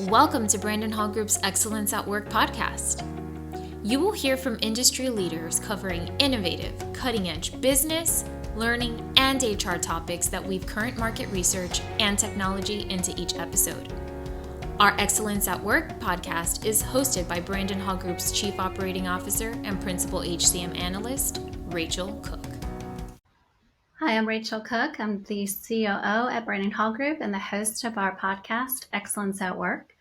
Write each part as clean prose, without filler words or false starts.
Welcome to Brandon Hall Group's Excellence at Work podcast. You will hear from industry leaders covering innovative, cutting-edge business, learning, and HR topics that weave current market research and technology into each episode. Our Excellence at Work podcast is hosted by Brandon Hall Group's Chief Operating Officer and Principal HCM Analyst, Rachel Cooke. Hi, I'm Rachel Cooke. I'm the COO at Brandon Hall Group and the host of our podcast, Excellence at Work.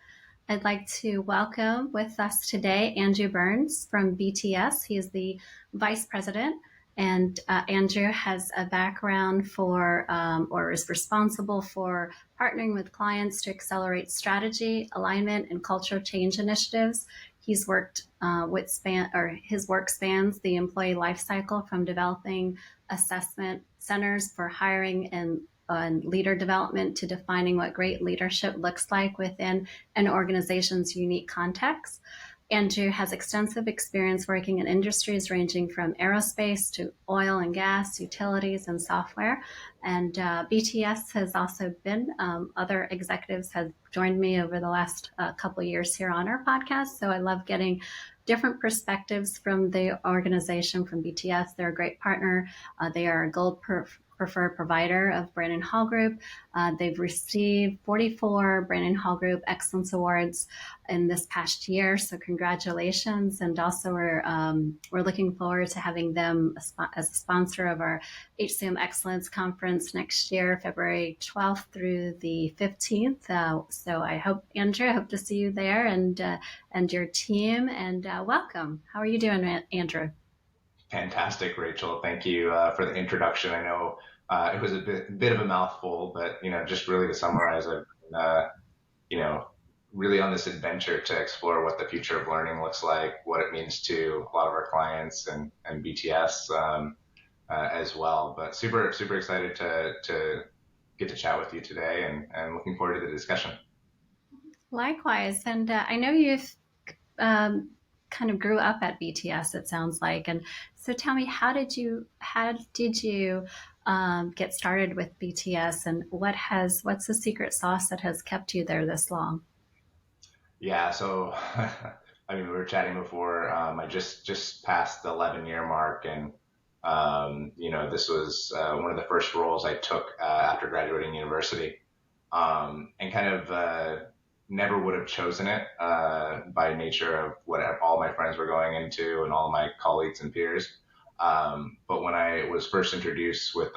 I'd like to welcome with us today Andrew Burns from BTS. He is the Vice President, and Andrew has a background or is responsible for partnering with clients to accelerate strategy, alignment, and cultural change initiatives. He's worked his work spans the employee life cycle from developing assessment centers for hiring and leader development to defining what great leadership looks like within an organization's unique context. Andrew has extensive experience working in industries ranging from aerospace to oil and gas, utilities, and software. And BTS has also been, other executives have joined me over the last couple of years here on our podcast. So I love getting different perspectives from the organization, from BTS. They're a great partner. They are a gold preferred provider of Brandon Hall Group. They've received 44 Brandon Hall Group Excellence Awards in this past year, so congratulations. And also we're looking forward to having them as a sponsor of our HCM Excellence Conference next year, February 12th through the 15th. So I hope, Andrew, I hope to see you there and your team, and welcome. How are you doing, Andrew? Fantastic, Rachel. Thank you for the introduction. I know it was a bit of a mouthful, but just really to summarize, I've been, really on this adventure to explore what the future of learning looks like, what it means to a lot of our clients and BTS as well. But super excited to get to chat with you today, and looking forward to the discussion. Likewise, and I know you've kind of grew up at BTS, it sounds like. And so tell me, how did you get started with BTS, and what's the secret sauce that has kept you there this long? Yeah, so I mean, we were chatting before. I just passed the 11-year mark, and this was one of the first roles I took after graduating university, and kind of never would have chosen it by nature of what all my friends were going into and all my colleagues and peers. But when I was first introduced to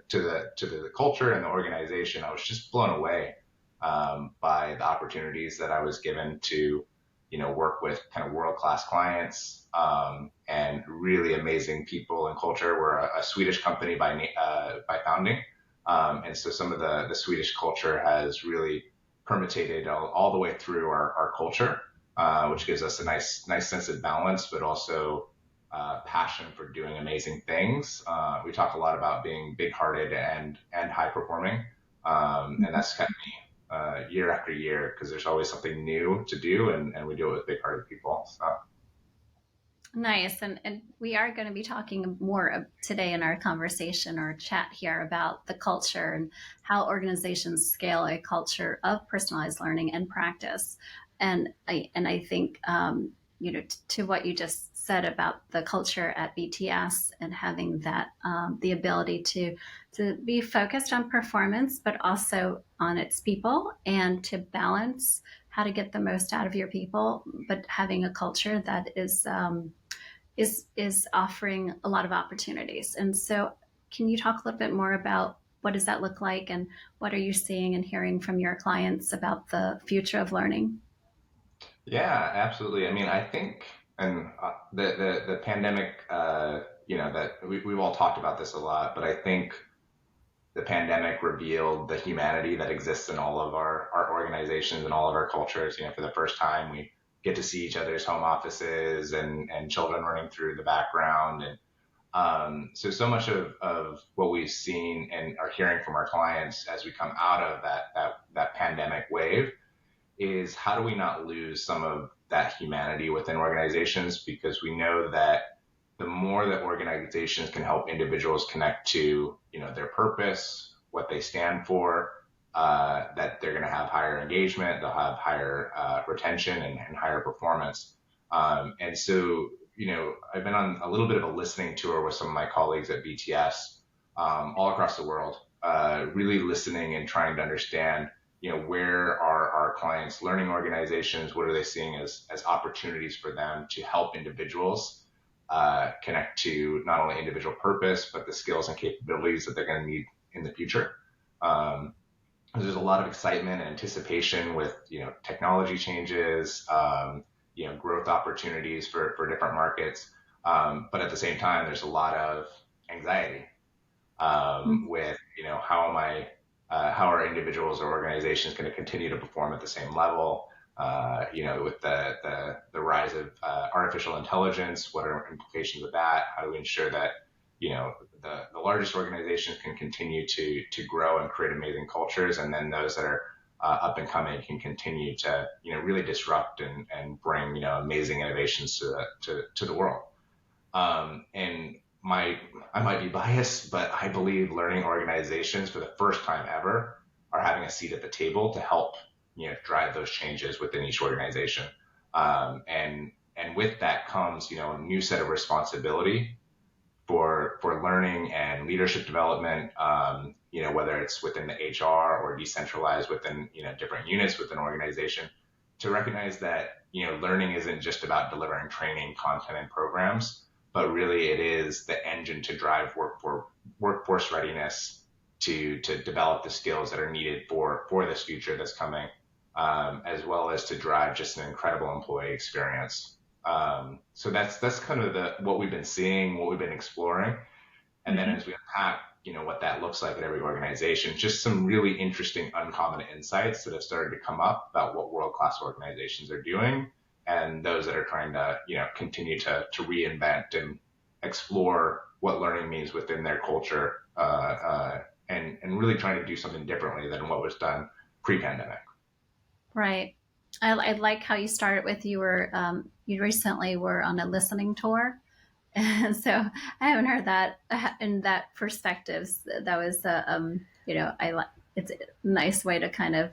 the culture and the organization, I was just blown away by the opportunities that I was given to work with kind of world-class clients and really amazing people and culture. We're a Swedish company by founding, and so some of the Swedish culture has really permeated all the way through our culture, which gives us a nice sense of balance, but also passion for doing amazing things. We talk a lot about being big-hearted and high-performing, and that's kind of me year after year, because there's always something new to do, and we do it with big-hearted people. So. Nice. And we are going to be talking more today in our conversation or chat here about the culture and how organizations scale a culture of personalized learning and practice. And I think, to what you just said about the culture at BTS and having that, the ability to be focused on performance, but also on its people, and to balance how to get the most out of your people, but having a culture that is offering a lot of opportunities. And so can you talk a little bit more about what does that look like, and what are you seeing and hearing from your clients about the future of learning? Yeah, absolutely. I mean, I think, and the pandemic, that we've all talked about this a lot, but I think the pandemic revealed the humanity that exists in all of our organizations and all of our cultures. For the first time, we get to see each other's home offices and children running through the background. And so much of what we've seen and are hearing from our clients as we come out of that pandemic wave is, how do we not lose some of that humanity within organizations? Because we know that the more that organizations can help individuals connect to, their purpose, what they stand for, that they're going to have higher engagement, they'll have higher retention and higher performance. And so, I've been on a little bit of a listening tour with some of my colleagues at BTS all across the world, really listening and trying to understand, where are our clients' learning organizations? What are they seeing as opportunities for them to help individuals connect to not only individual purpose, but the skills and capabilities that they're going to need in the future. There's a lot of excitement and anticipation with, technology changes, growth opportunities for different markets. But at the same time, there's a lot of anxiety with, how are individuals or organizations going to continue to perform at the same level? With the rise of artificial intelligence, what are implications of that? How do we ensure that, the largest organizations can continue to grow and create amazing cultures, and then those that are up and coming can continue to, really disrupt and bring, amazing innovations to the world. And I might be biased, but I believe learning organizations for the first time ever are having a seat at the table to help, drive those changes within each organization. And with that comes, a new set of responsibility for learning and leadership development, whether it's within the HR or decentralized within, different units within an organization, to recognize that, learning isn't just about delivering training, content, and programs, but really it is the engine to drive workforce readiness to develop the skills that are needed for this future that's coming, as well as to drive just an incredible employee experience. So that's kind of what we've been seeing, what we've been exploring. And then as we unpack, what that looks like at every organization, just some really interesting, uncommon insights that have started to come up about what world-class organizations are doing, and those that are trying to, continue to reinvent and explore what learning means within their culture, and really trying to do something differently than what was done pre-pandemic. Right. I like how you started with you recently were on a listening tour. And so I haven't heard that in that perspective. That was, it's a nice way to kind of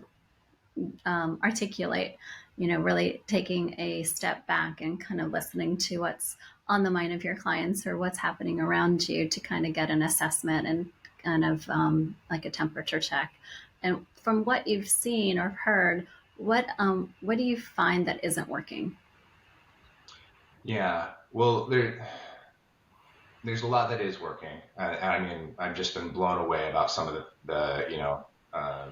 articulate, really taking a step back and kind of listening to what's on the mind of your clients or what's happening around you to kind of get an assessment and kind of like a temperature check. And from what you've seen or heard, what do you find that isn't working? Yeah, well, there's a lot that is working. I mean, I've just been blown away about some of the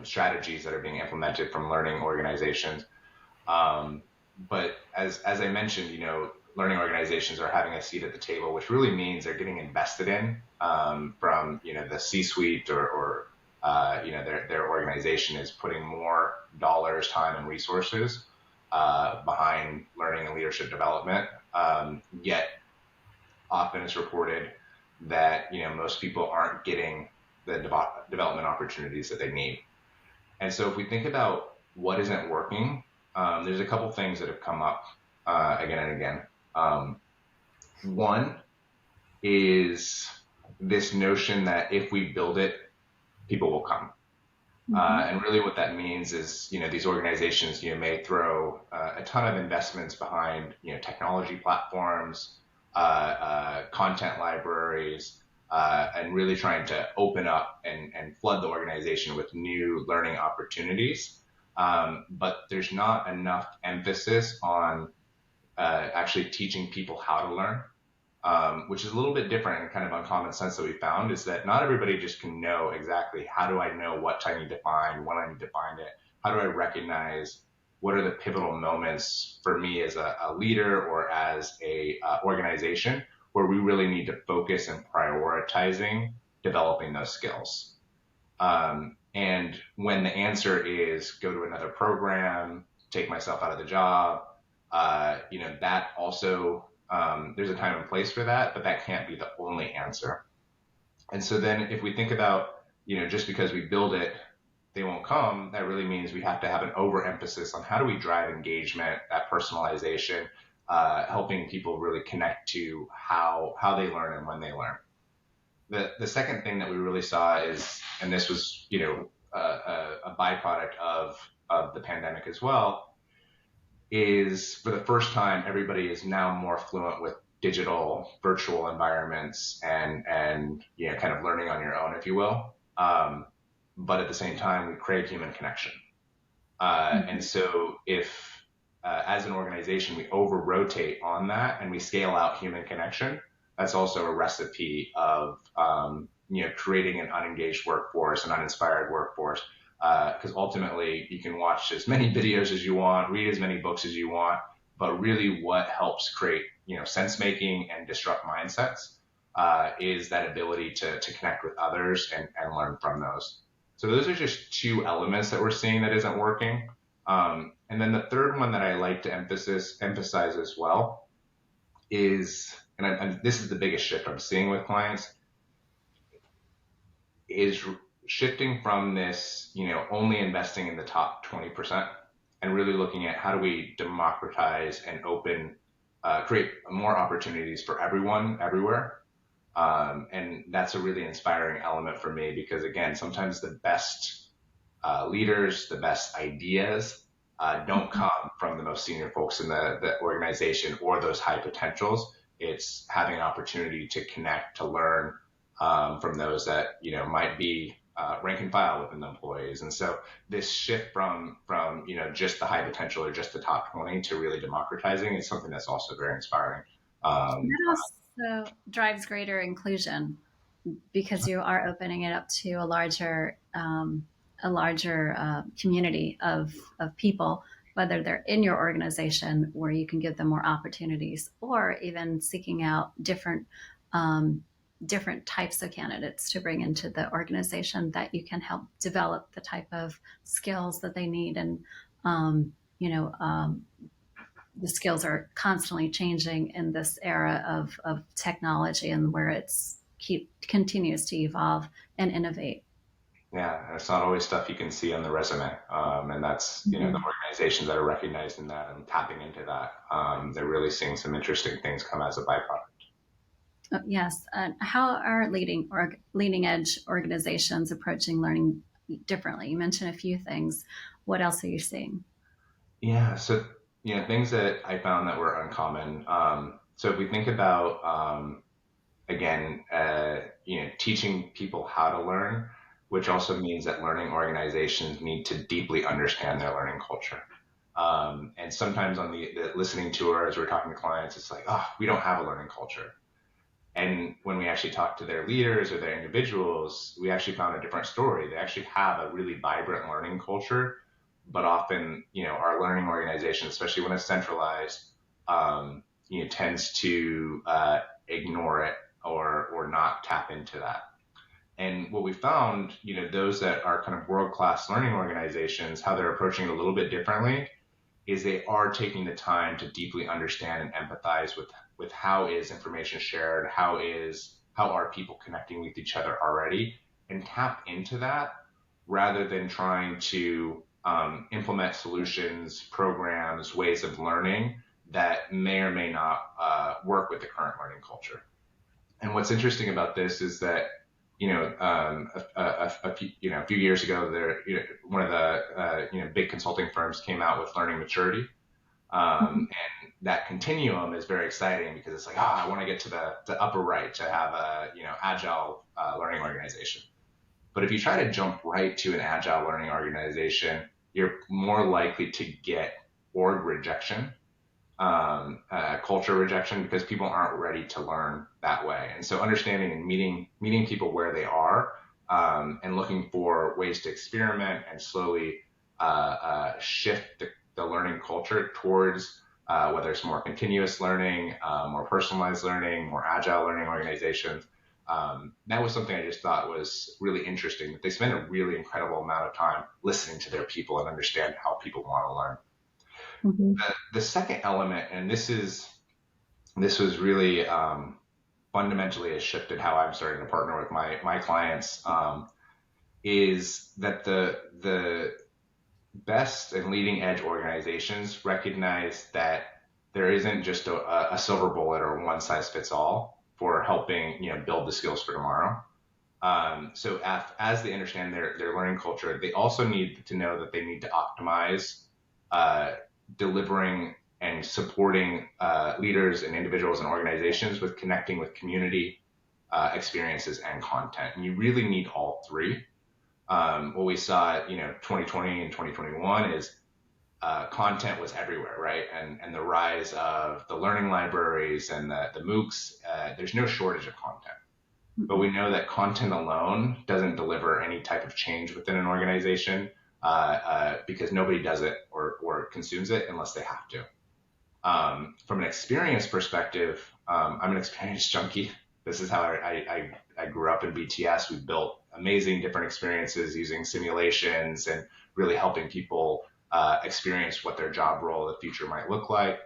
strategies that are being implemented from learning organizations. But as I mentioned, learning organizations are having a seat at the table, which really means they're getting invested in from the C-suite or their organization is putting more dollars, time, and resources behind learning and leadership development. Yet often it's reported that most people aren't getting the development opportunities that they need. And so if we think about what isn't working, there's a couple things that have come up again and again. One is this notion that if we build it, people will come. And really what that means is, these organizations, may throw a ton of investments behind, technology platforms, content libraries, and really trying to open up and flood the organization with new learning opportunities. But there's not enough emphasis on actually teaching people how to learn, which is a little bit different and kind of uncommon sense that we found, is that not everybody just can know exactly how do I know what I need to find, when I need to find it, how do I recognize what are the pivotal moments for me as a leader or as a organization where we really need to focus and prioritizing developing those skills. And when the answer is go to another program, take myself out of the job, that also, there's a time and place for that, but that can't be the only answer. And so then if we think about, just because we build it, they won't come, that really means we have to have an overemphasis on how do we drive engagement, that personalization, helping people really connect to how they learn and when they learn. The second thing that we really saw is, and this was, a byproduct of the pandemic as well is, for the first time, everybody is now more fluent with digital virtual environments and kind of learning on your own, if you will. But at the same time, we crave human connection. And so if as an organization, we over rotate on that and we scale out human connection, that's also a recipe of, creating an unengaged workforce, an uninspired workforce. Because ultimately you can watch as many videos as you want, read as many books as you want, but really what helps create, sense making and disrupt mindsets, is that ability to connect with others and learn from those. So those are just two elements that we're seeing that isn't working. And then the third one that I like to emphasize as well is, and this is the biggest shift I'm seeing with clients, is shifting from this, only investing in the top 20% and really looking at how do we democratize and create more opportunities for everyone, everywhere. And that's a really inspiring element for me because, again, sometimes the best leaders, the best ideas don't come from the most senior folks in the organization or those high potentials. It's having an opportunity to connect, to learn from those that, might be rank and file within the employees. And so this shift from just the high potential or just the top 20 to really democratizing is something that's also very inspiring. It also drives greater inclusion because you are opening it up to a larger community of people, whether they're in your organization where you can give them more opportunities, or even seeking out different types of candidates to bring into the organization that you can help develop the type of skills that they need. And the skills are constantly changing in this era of technology and where it's continues to evolve and innovate. Yeah, and it's not always stuff you can see on the resume. And that's, the organizations that are recognizing that and tapping into that. They're really seeing some interesting things come as a byproduct. Yes. How are leading edge organizations approaching learning differently? You mentioned a few things. What else are you seeing? Yeah, so, things that I found that were uncommon. So if we think about, again, teaching people how to learn, which also means that learning organizations need to deeply understand their learning culture. And sometimes on the listening tour, as we're talking to clients, it's like, oh, we don't have a learning culture. And when we actually talk to their leaders or their individuals, we actually found a different story. They actually have a really vibrant learning culture, but often, our learning organization, especially when it's centralized, tends to ignore it or not tap into that. And what we found, those that are kind of world-class learning organizations, how they're approaching it a little bit differently is they are taking the time to deeply understand and empathize with how is information shared, how are people connecting with each other already, and tap into that rather than trying to implement solutions, programs, ways of learning that may or may not work with the current learning culture. And what's interesting about this is that a few years ago, one of the big consulting firms came out with learning maturity, and that continuum is very exciting because it's like, I want to get to the upper right to have a agile learning organization. But if you try to jump right to an agile learning organization, you're more likely to get org rejection, culture rejection, because people aren't ready to learn that way. And so understanding and meeting people where they are, and looking for ways to experiment and slowly shift the learning culture towards whether it's more continuous learning, more personalized learning, more agile learning organizations. That was something I just thought was really interesting, that they spend a really incredible amount of time listening to their people and understand how people want to learn. Mm-hmm. The second element, and this was really fundamentally has shifted how I'm starting to partner with my clients, is that the best and leading edge organizations recognize that there isn't just a silver bullet or one size fits all for helping build the skills for tomorrow. So as they understand their learning culture, they also need to know that they need to optimize delivering and supporting leaders and individuals and organizations with connecting with community experiences and content. And you really need all three. What we saw, 2020 and 2021 is content was everywhere, right? And the rise of the learning libraries and the MOOCs, there's no shortage of content. But we know that content alone doesn't deliver any type of change within an organization because nobody does it or consumes it unless they have to. From an experience perspective, I'm an experience junkie. This is how I grew up in BTS. We built amazing different experiences using simulations and really helping people experience what their job role in the future might look like.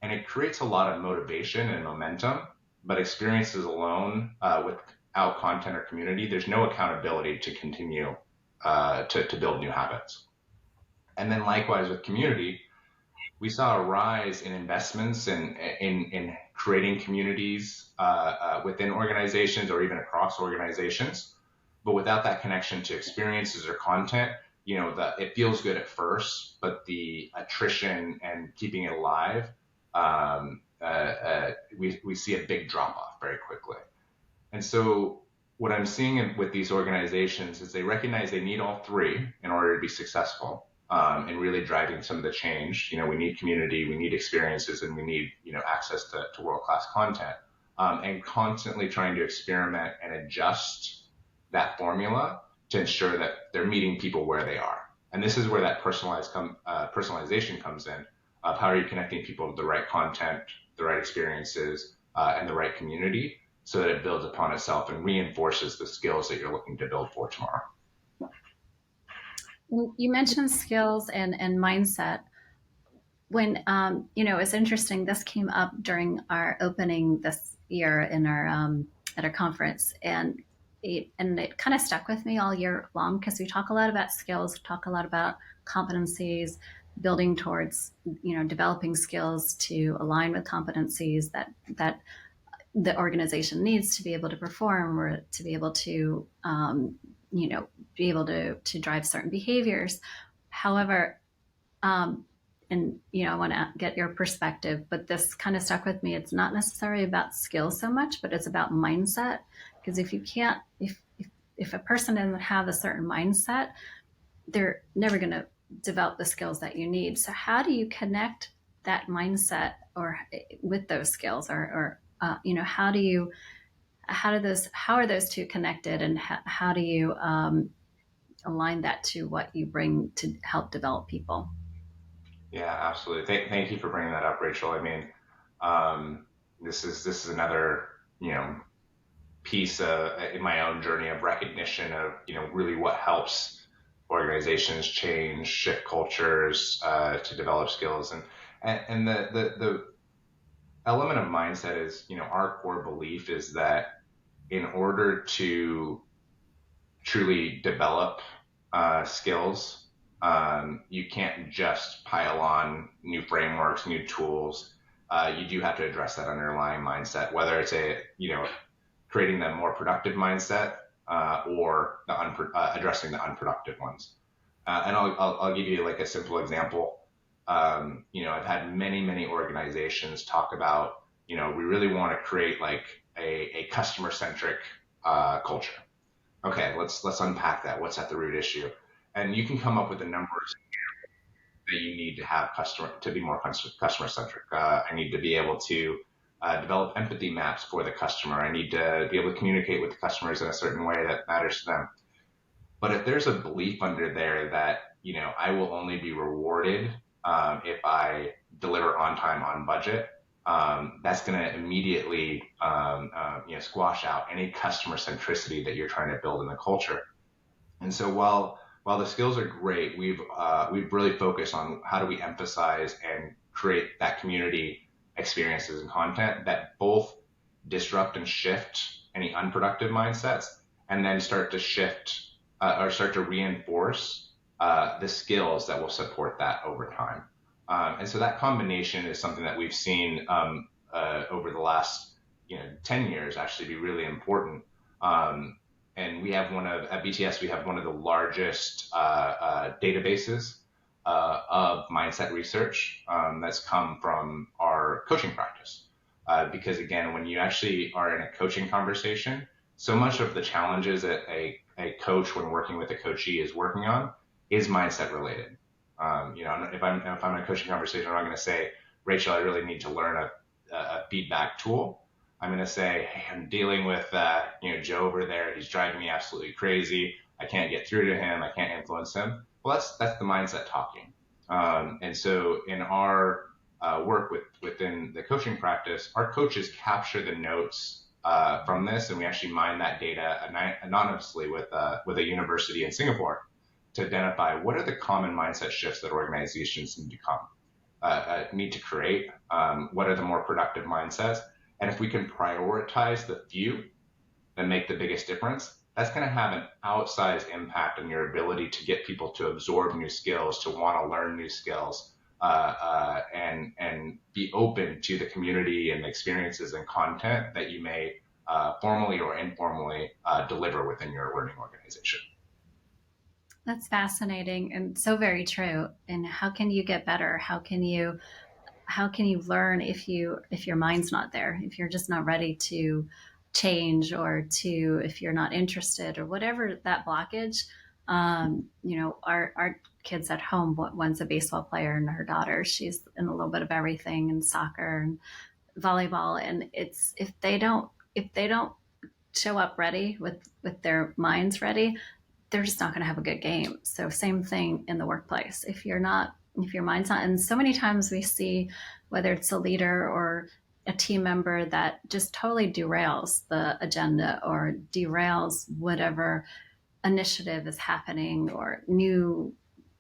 And it creates a lot of motivation and momentum, but experiences alone without content or community, there's no accountability to continue to build new habits. And then likewise with community, we saw a rise in investments in creating communities within organizations or even across organizations. But without that connection to experiences or content, it feels good at first, but the attrition and keeping it alive, we see a big drop off very quickly. And so what I'm seeing with these organizations is they recognize they need all three in order to be successful. And really driving some of the change. We need community, we need experiences, and we need, access to world-class content. And constantly trying to experiment and adjust that formula to ensure that they're meeting people where they are. And this is where that personalization comes in, of how are you connecting people with the right content, the right experiences, and the right community, so that it builds upon itself and reinforces the skills that you're looking to build for tomorrow. You mentioned skills and mindset. When, it's interesting, this came up during our opening this year in our at our conference, and it kind of stuck with me all year long, because we talk a lot about skills, talk a lot about competencies, building towards, developing skills to align with competencies that the organization needs to be able to perform, or to be able to be able to drive certain behaviors. However, I want to get your perspective, but this kind of stuck with me. It's not necessarily about skills so much, but it's about mindset. Because if a person doesn't have a certain mindset, they're never going to develop the skills that you need. So how do you connect that mindset or with those skills, or how are those two connected, and how do you align that to what you bring to help develop people? Yeah, absolutely. Thank you for bringing that up, Rachel. I mean, this is another, piece in my own journey of recognition of, really what helps organizations change, shift cultures, to develop skills. And the element of mindset is, our core belief is that in order to truly develop skills, you can't just pile on new frameworks, new tools. You do have to address that underlying mindset, whether it's creating the more productive mindset or addressing the unproductive ones. And I'll give you like a simple example. I've had many organizations talk about, we really want to create like a customer-centric culture. Okay, let's unpack that. What's at the root issue? And you can come up with the numbers that you need to have to be more customer-centric. I need to be able to develop empathy maps for the customer. I need to be able to communicate with the customers in a certain way that matters to them. But if there's a belief under there that, I will only be rewarded if I deliver on time, on budget, that's going to immediately squash out any customer centricity that you're trying to build in the culture. And so while the skills are great, we've really focused on how do we emphasize and create that community experiences and content that both disrupt and shift any unproductive mindsets, and then start to shift or start to reinforce the skills that will support that over time. And so that combination is something that we've seen over the last 10 years actually be really important. and we have at BTS, we have one of the largest databases of mindset research that's come from our coaching practice. Because again, when you actually are in a coaching conversation, so much of the challenges that a coach when working with a coachee is working on is mindset related. If I'm in a coaching conversation, I'm not going to say, Rachel, I really need to learn a feedback tool. I'm going to say, hey, I'm dealing with Joe over there. He's driving me absolutely crazy. I can't get through to him. I can't influence him. Well, that's the mindset talking. And so in our work within the coaching practice, our coaches capture the notes from this, and we actually mine that data anonymously with a university in Singapore to identify what are the common mindset shifts that organizations need to create. What are the more productive mindsets? And if we can prioritize the few that make the biggest difference, that's going to have an outsized impact on your ability to get people to absorb new skills, to want to learn new skills, and be open to the community and the experiences and content that you may formally or informally deliver within your learning organization. That's fascinating and so very true. And how can you get better? How can you learn if your mind's not there, if you're just not ready to change, or if you're not interested, or whatever that blockage. Our kids at home, one's a baseball player and her daughter, she's in a little bit of everything, and soccer and volleyball. And it's, if they don't show up ready with their minds ready, they're just not going to have a good game. So same thing in the workplace. If your mind's not, and so many times we see, whether it's a leader or a team member, that just totally derails the agenda or derails whatever initiative is happening, or new,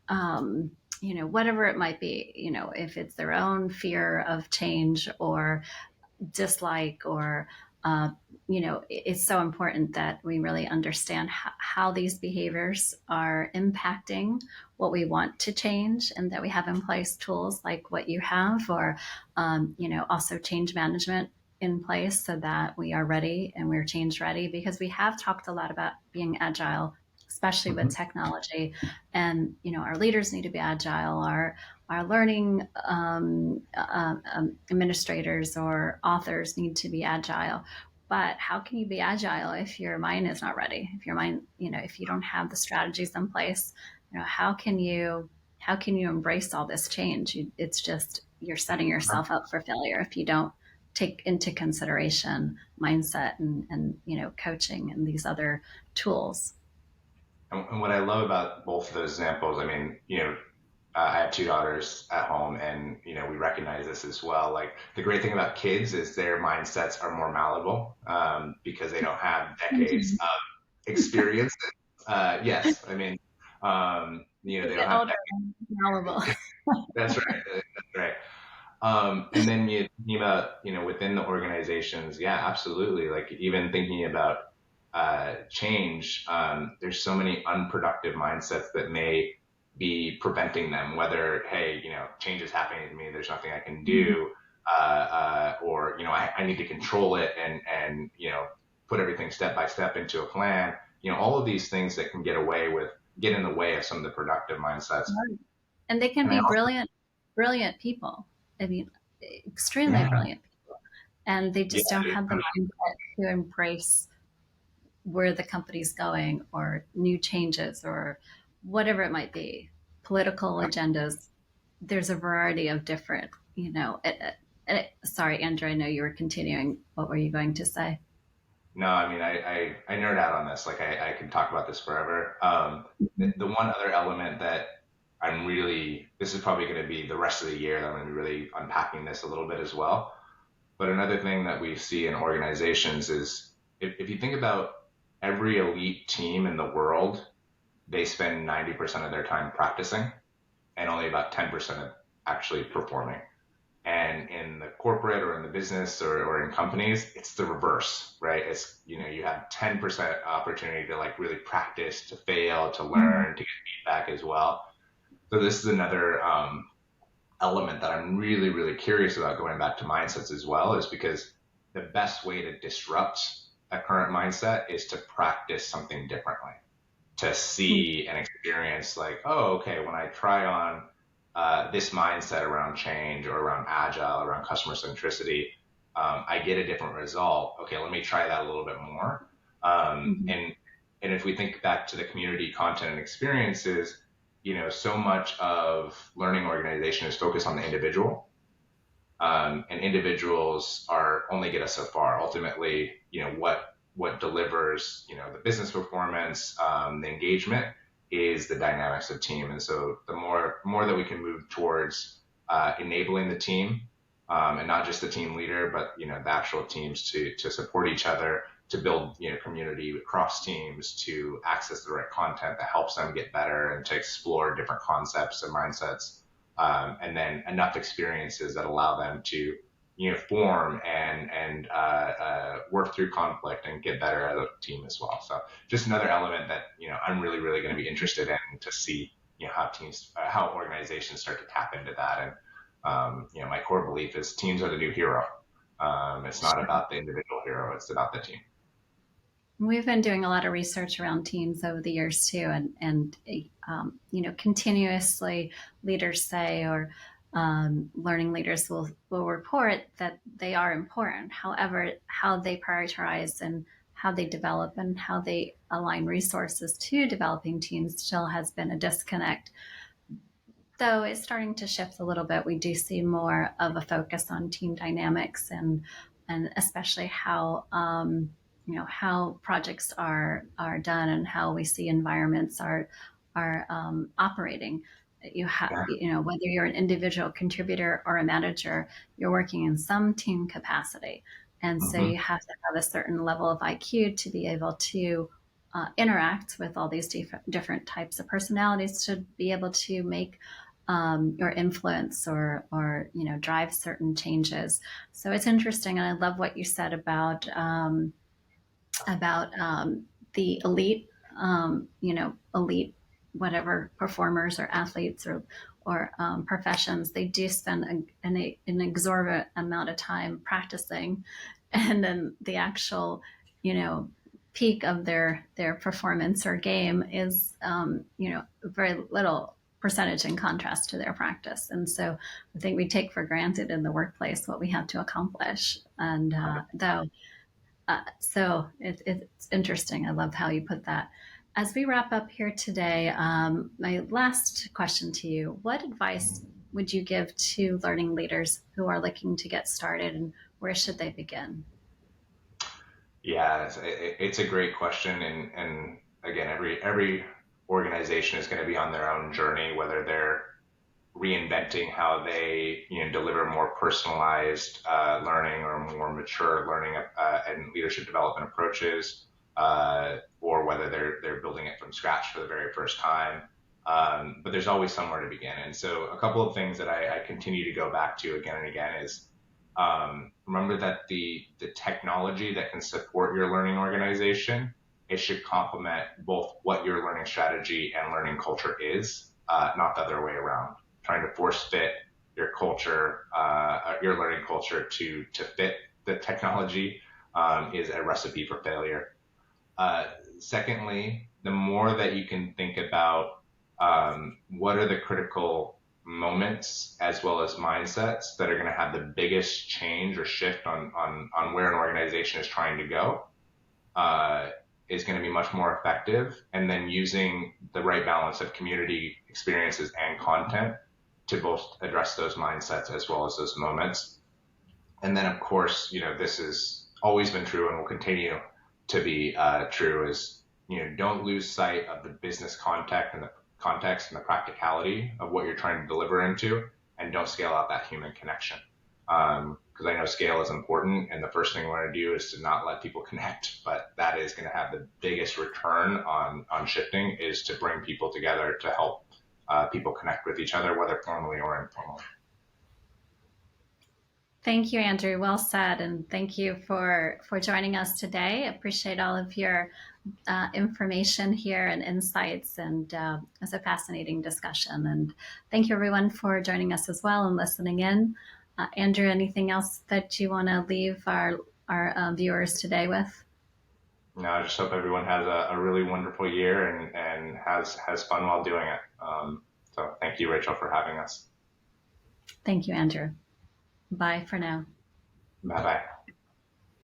whatever it might be, if it's their own fear of change or dislike, or it's so important that we really understand how these behaviors are impacting what we want to change, and that we have in place tools like what you have, or also change management in place, so that we are ready and we're change ready. Because we have talked a lot about being agile, especially with technology, and our leaders need to be agile, our learning administrators or authors need to be agile. But how can you be agile if your mind is not ready? If your mind, if you don't have the strategies in place, how can you embrace all this change? It's just, you're setting yourself up for failure if you don't take into consideration mindset and coaching and these other tools. And what I love about both of those examples, I mean, I have two daughters at home, and we recognize this as well. Like, the great thing about kids is their mindsets are more malleable because they don't have decades of experiences. Yes, I mean, they don't have decades. Malleable. That's right. That's right. And then you think about within the organizations, yeah, absolutely. Like, even thinking about change, there's so many unproductive mindsets that may be preventing them, whether, hey, change is happening to me, there's nothing I can do, or, I need to control it and put everything step by step into a plan, all of these things that can get in the way of some of the productive mindsets. And they can be brilliant people. I mean, extremely brilliant people. And they just don't have the mindset to embrace where the company's going, or new changes, or whatever it might be, political agendas. There's a variety of different, sorry, Andrew, I know you were continuing. What were you going to say? No, I mean, I nerd out on this. Like, I could talk about this forever. The one other element that this is probably going to be the rest of the year that I'm going to be really unpacking this a little bit as well. But another thing that we see in organizations is, if you think about every elite team in the world, they spend 90% of their time practicing and only about 10% of actually performing. And in the corporate or in the business or in companies, it's the reverse, right? It's, you have 10% opportunity to really practice, to fail, to learn, to get feedback as well. So this is another element that I'm really, really curious about, going back to mindsets as well, is because the best way to disrupt a current mindset is to practice something differently, to see and experience like, oh, okay, when I try on this mindset around change or around agile, around customer centricity, I get a different result. Okay, let me try that a little bit more. Mm-hmm. And if we think back to the community content and experiences, so much of learning organization is focused on the individual. And individuals are only get us so far. Ultimately, what delivers, the business performance, the engagement is the dynamics of team. And so the more that we can move towards enabling the team, and not just the team leader, but the actual teams to support each other, to build community across teams, to access the right content that helps them get better, and to explore different concepts and mindsets, and then enough experiences that allow them to form and work through conflict and get better as a team as well. So just another element that I'm really going to be interested in, to see how teams, how organizations start to tap into that. And my core belief is teams are the new hero. It's not about the individual hero; it's about the team. We've been doing a lot of research around teams over the years too, and continuously leaders say, or learning leaders will report that they are important. However, how they prioritize and how they develop and how they align resources to developing teams still has been a disconnect. Though it's starting to shift a little bit, we do see more of a focus on team dynamics and especially how how projects are done and how we see environments are operating. You have Yeah. whether you're an individual contributor or a manager, you're working in some team capacity, and so Mm-hmm. you have to have a certain level of IQ to be able to interact with all these different types of personalities to be able to make or influence or drive certain changes. So it's interesting, and I love what you said about the elite, elite whatever performers or athletes or professions. They do spend an exorbitant amount of time practicing, and then the actual peak of their performance or game is very little percentage in contrast to their practice. And so I think we take for granted in the workplace what we have to accomplish. And so it's interesting. I love how you put that. As we wrap up here today, my last question to you: what advice would you give to learning leaders who are looking to get started, and where should they begin? Yeah, it's a great question, and again, every organization is going to be on their own journey, whether they're reinventing how they deliver more personalized learning or more mature learning and leadership development approaches, or whether they're building it from scratch for the very first time. But there's always somewhere to begin, and so a couple of things that I continue to go back to again and again is, remember that the technology that can support your learning organization, it should complement both what your learning strategy and learning culture is, not the other way around. Trying to force fit your culture, your learning culture to fit the technology, is a recipe for failure. Secondly, the more that you can think about what are the critical moments as well as mindsets that are going to have the biggest change or shift on where an organization is trying to go, is going to be much more effective. And then using the right balance of community experiences and content to both address those mindsets as well as those moments. And then, of course, this has always been true and will continue to be true, is, don't lose sight of the business context and the practicality of what you're trying to deliver into, and don't scale out that human connection. Because I know scale is important, and the first thing we want to do is to not let people connect, but that is going to have the biggest return on shifting, is to bring people together to help people connect with each other, whether formally or informally. Thank you, Andrew. Well said. And thank you for joining us today. I appreciate all of your information here and insights, and it's a fascinating discussion. And thank you, everyone, for joining us as well and listening in. Andrew, anything else that you want to leave our viewers today with? I just hope everyone has a really wonderful year and has fun while doing it. So thank you, Rachel, for having us. Thank you, Andrew. Bye for now. Bye bye.